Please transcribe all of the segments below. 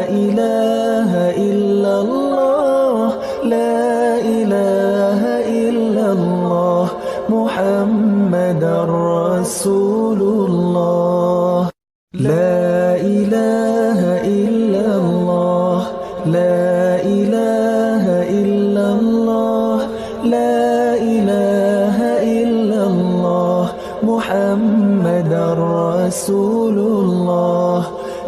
إله إلا الله لا إله إلا الله محمد رسول الله لا إله إلا الله لا إله إلا الله لا إله إلا الله محمد رسول الله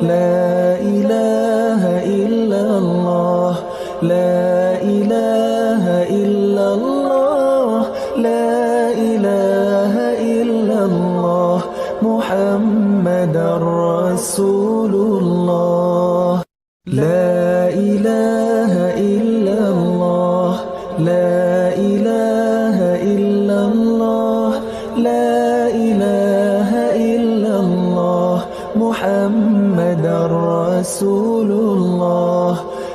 لا إله إلا الله لا إله إلا الله لا إله إلا الله محمد رسول الله لا إله إلا الله لا إله إلا الله لا إله إلا الله محمد رسول الله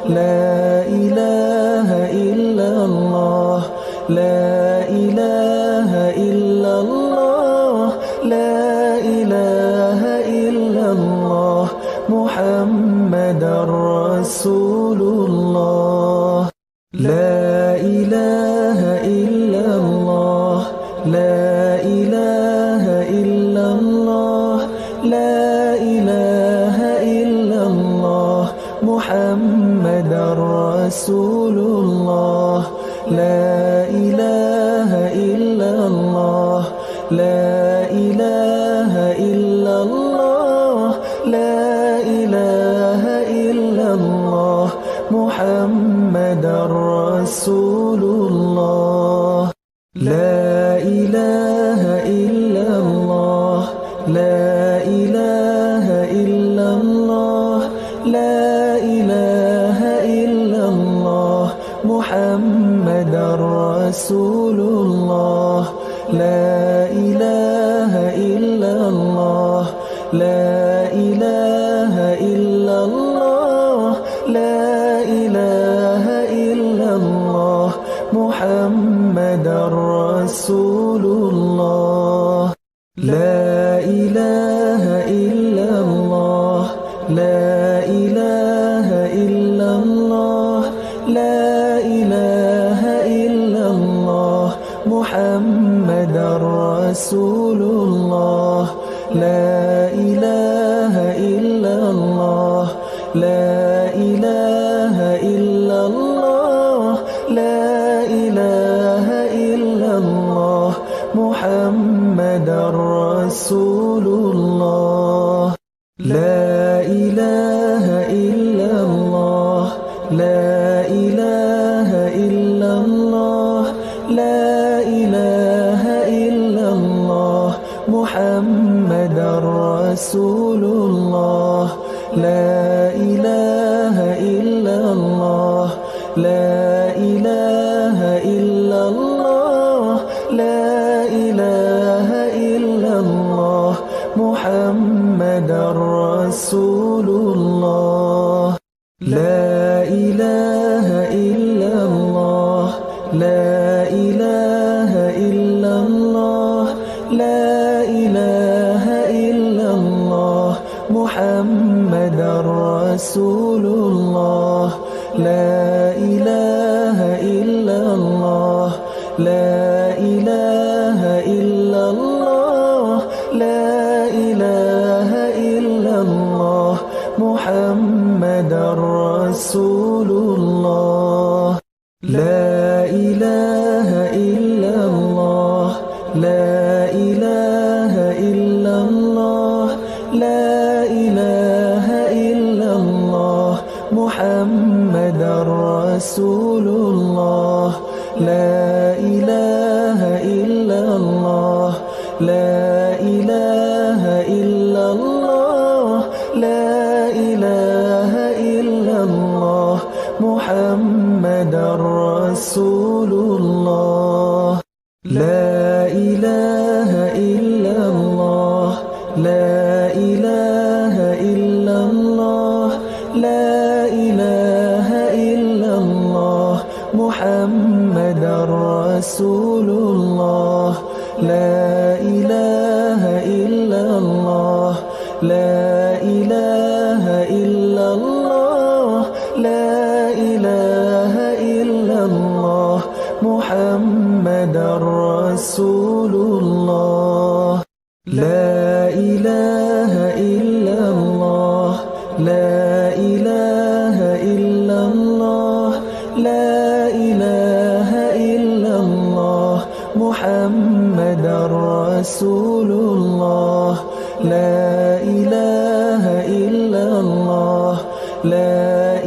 لا إله إلا الله لا إله إلا الله لا إله إلا الله محمد رسول الله لا إله إلا الله لا إله إلا الله لا إله إلا الله محمد رسول الله لا إله إلا الله لا إله إلا الله لا إله إلا الله محمد رسول الله لا إله إلا الله لا إله إلا الله لا إله إلا الله محمد رسول الله لا إله إلا الله لا إله إلا الله لا إله إلا الله محمد رسول الله لا إله إلا الله لا إله إلا الله لا إله إلا الله محمد رسول الله لا إله إلا الله لا إله إلا الله لا إله إلا الله محمد رسول الله لا إله إلا الله لا إله إلا الله لا إله إلا الله محمد رسول الله لا إله إلا الله لا إله إلا الله لا إله إلا الله محمد رسول الله لا إله إلا الله لا إله إلا الله لا إله إلا الله محمد رسول الله لا إله إلا الله لا إله إلا الله لا إله إلا الله محمد رسول الله لا إله إلا الله لا إله إلا الله لا إله إلا الله محمد رسول الله لا إله إلا الله لا إله إلا الله لا إله إلا الله محمد رسول الله لا إله إلا الله لا إله إلا الله لا إله إلا الله محمد رسول الله لا إله إلا الله لا إله إلا الله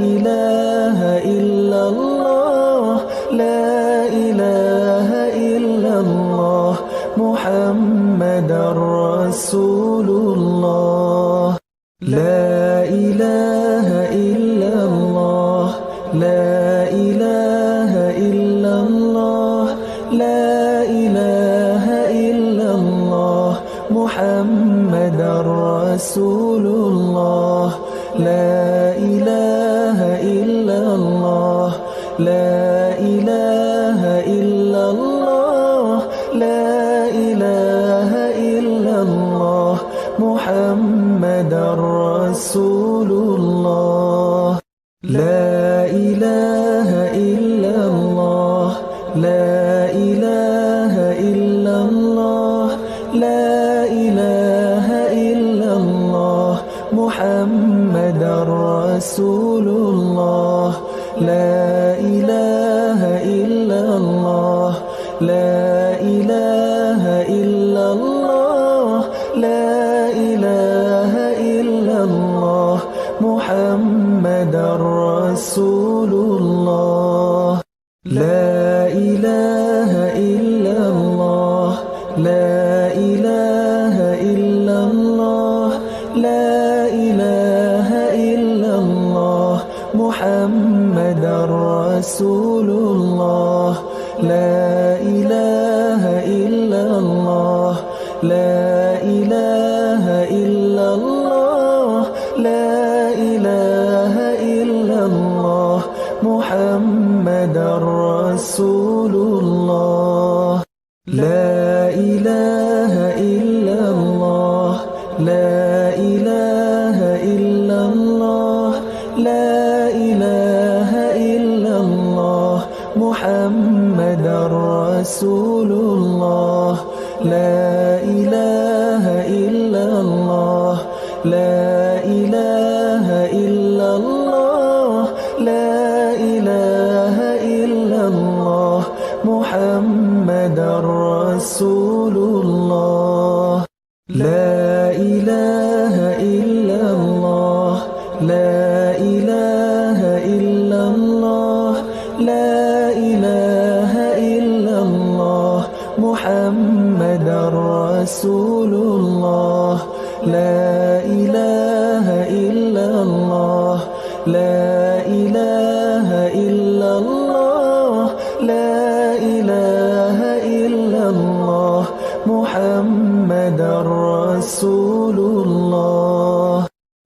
إله إلا الله لا إله إلا الله محمد رسول الله لا إله إلا الله لا إله إلا الله لا إله إلا الله محمد رسول الله لا إله إلا الله لا إله إلا الله لا إله إلا الله محمد رسول الله لا إله إلا الله لا إله إلا الله لا إله إلا الله محمد رسول الله لا إله إلا الله لا إله إلا الله لا إله إلا الله محمد رسول الله لا إله إلا الله لا إله إلا الله لا إله إلا الله محمد رسول الله لا إله إلا الله لا إله إلا الله لا إله إلا الله محمد رسول الله لا إله إلا الله لا إله إلا الله لا إله إلا الله محمد رسول الله لا إله إلا الله لا إله إلا الله لا إله إلا الله محمد رسول الله لا إله إلا الله لا إله إلا الله لا إله إلا الله محمد رسول الله لا إله إلا الله لا إله إلا الله لا إله إلا الله محمد رسول الله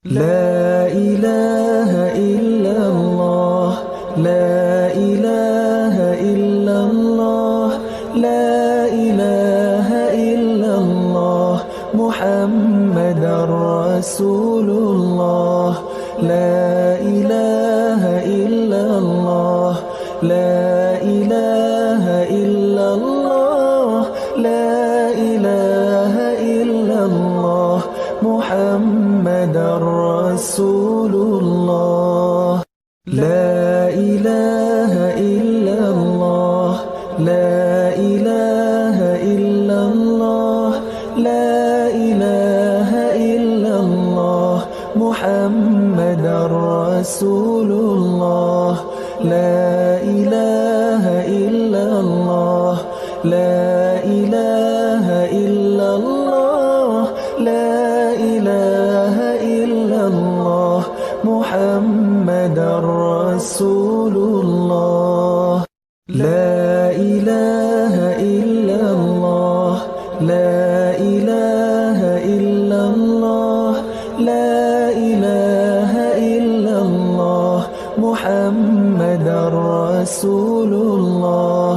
لا إله إلا الله لا إله إلا الله لا إله إلا الله محمد رسول الله لا إله إلا الله لا إله إلا الله لا إله إلا الله محمد رسول الله لا إله إلا الله لا إله إلا الله لا إله إلا الله محمد رسول الله لا إله إلا الله لا إله إلا الله لا إله إلا الله محمد رسول الله لا إله إلا الله لا إله إلا الله لا إله إلا الله محمد رسول الله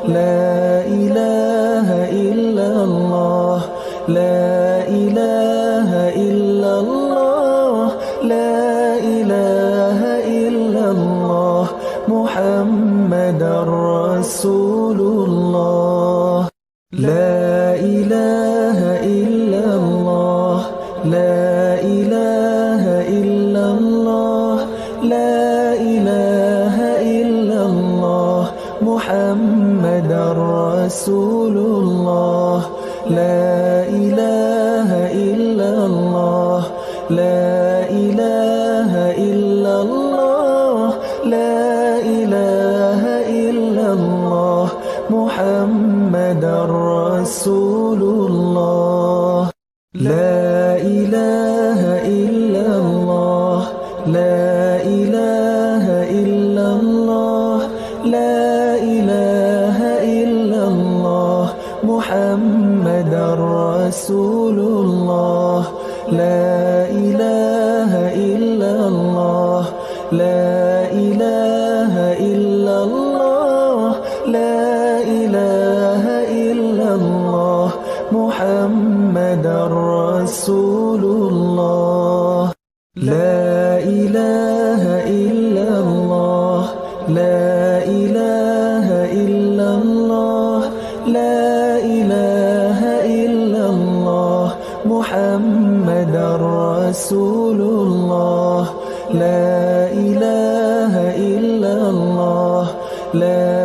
لا إله إلا الله لا إله إلا الله لا إله إلا الله محمد رسول الله لا إله إلا الله لا إله إلا الله لا إله إلا الله محمد رسول الله لا إله إلا الله لا إله إلا الله رسول الله لا إله إلا الله لا إله إلا الله لا إله إلا الله محمد رسول الله لا إله إلا الله لا إله إلا الله لا إله إلا الله محمد رسول الله لا إله إلا الله لا إله إلا الله لا إله إلا الله محمد رسول الله لا إله إلا الله لا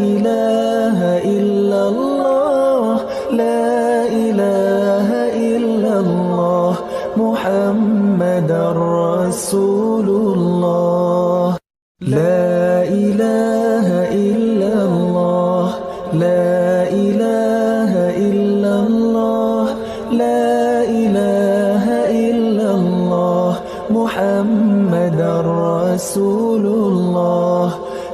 إله إلا الله لا إله إلا الله محمد رسول الله لا إله إلا الله لا إله إلا الله لا إله إلا الله محمد رسول الله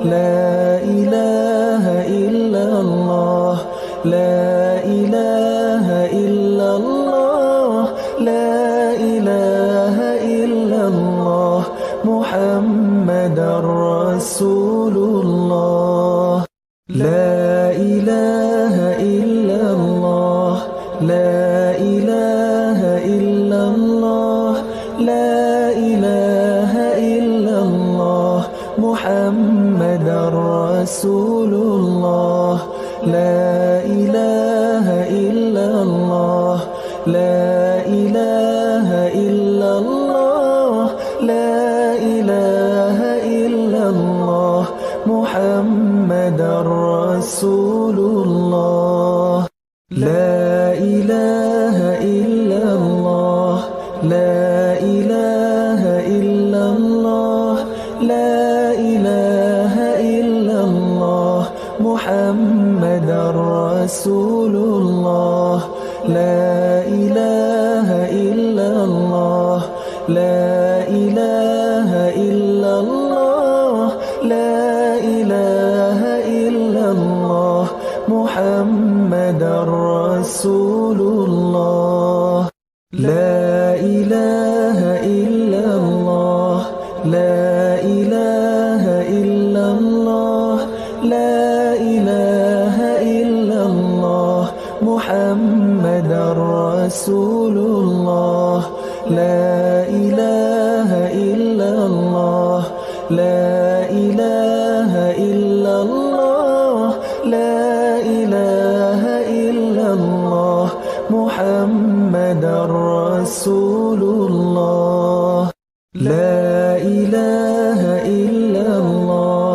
لا إله إلا الله لا إله إلا الله لا إله إلا الله محمد رسول الله لا إله إلا الله لا إله إلا الله لا إله إلا الله محمد رسول الله لا إله إلا الله لا إله إلا الله لا إله إلا الله محمد رسول الله لا إله إلا الله لا إله إلا الله لا إله إلا الله محمد رسول الله لا إله إلا الله لا إله إلا الله لا إله إلا الله محمد رسول الله لا إله إلا الله لا إله إلا الله لا إله إلا الله محمد رسول الله لا إله إلا الله لا إله إلا الله لا إله إلا الله محمد رسول الله لا إله إلا الله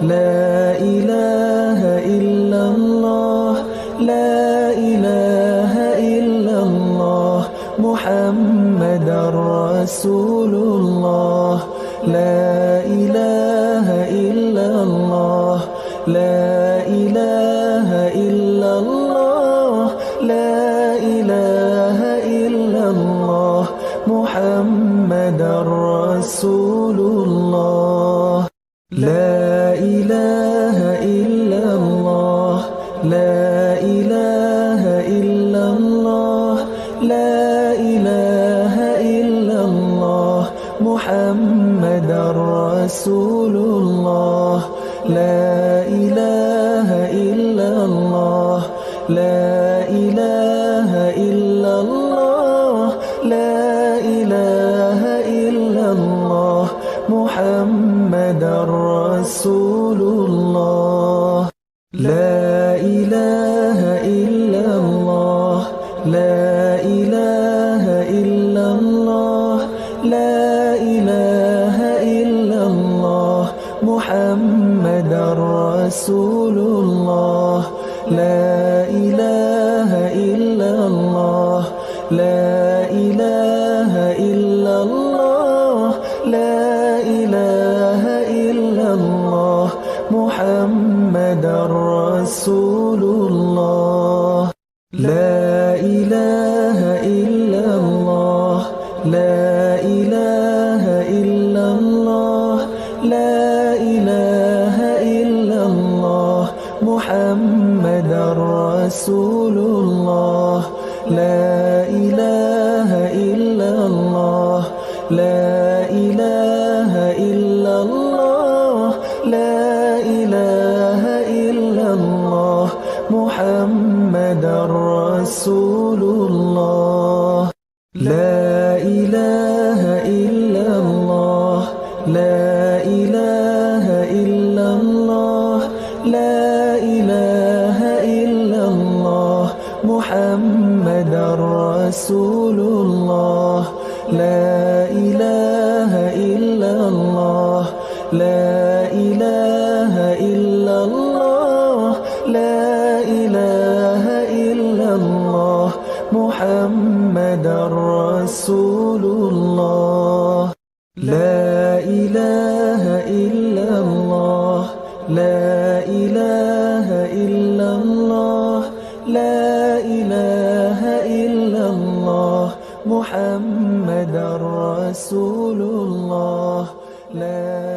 لا إله إلا الله لا إله إلا الله محمد رسول الله لا إله إلا الله لا إله إلا الله لا إله إلا الله محمد رسول الله لا إله إلا الله لا إله إلا الله لا إله إلا الله محمد رسول الله لا إله إلا الله لا إله إلا الله لا إله إلا الله محمد رسول الله لا إله إلا الله لا إله إلا الله لا إله إلا الله محمد رسول الله لا إله إلا الله لا إله إلا الله لا إله إلا الله محمد رسول الله لا إله إلا الله محمد رسول الله لا إله إلا الله لا إله إلا الله لا إله إلا الله محمد رسول الله لا إله إلا الله لا إله إلا الله لا إله إلا الله محمد رسول الله لا إله إلا الله لا إله إلا الله لا إله إلا الله محمد رسول الله لا إله إلا الله لا إله إلا الله لا إله إلا الله محمد رسول الله لا